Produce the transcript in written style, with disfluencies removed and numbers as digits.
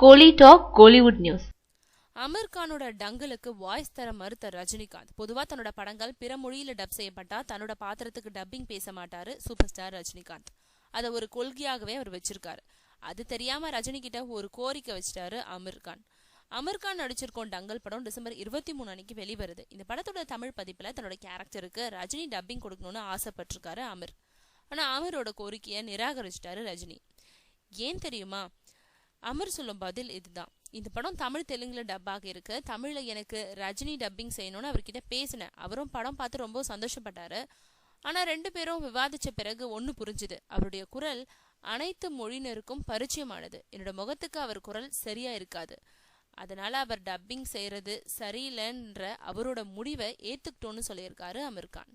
கோலி talk Kollywood news. Aamir கானோட டங்கலுக்கு voice தர மறுத்த ரஜினிகாந்த். பொதுவா தன்னோட படங்கள் பிற மொழியில டப் செய்யப்பட்டா தன்னோட பாத்திரத்துக்கு டப்பிங் பேச மாட்டாரு சூப்பர் ஸ்டார் ரஜினிகாந்த். அதை ஒரு கொள்கையாகவே அவர் வச்சிருக்காரு. அது தெரியாம ரஜினி கிட்ட ஒரு கோரிக்கை வச்சிட்டாரு அமீர் கான். அமீர் கான் நடிச்சிருக்கோம் டங்கல் படம் டிசம்பர் 23 அன்னைக்கு வெளிவருது. இந்த படத்தோட தமிழ் பதிப்புல தன்னோட கேரக்டருக்கு ரஜினி டப்பிங் கொடுக்கணும்னு ஆசைப்பட்டிருக்காரு அமீர். ஆனா அமீரோட கோரிக்கையை நிராகரிச்சிட்டாரு ரஜினி. ஏன் தெரியுமா? அமர் சொல்லும் பதில் இதுதான். இந்த படம் தமிழ் தெலுங்குல டப்பாக இருக்கு. தமிழ்ல எனக்கு ரஜினி டப்பிங் செய்யணும்னு அவர்கிட்ட பேசினேன். அவரும் படம் பார்த்து ரொம்ப சந்தோஷப்பட்டாரு. ஆனா 2 பேரும் விவாதிச்ச பிறகு ஒன்னு புரிஞ்சுது. அவருடைய குரல் அனைத்து மொழியினருக்கும் பரிச்சயமானது. என்னோட முகத்துக்கு அவர் குரல் சரியா இருக்காது. அதனால அவர் டப்பிங் செய்யறது சரியில்லைன்ற அவரோட முடிவை ஏத்துக்கிட்டோன்னு சொல்லியிருக்காரு அமீர் கான்.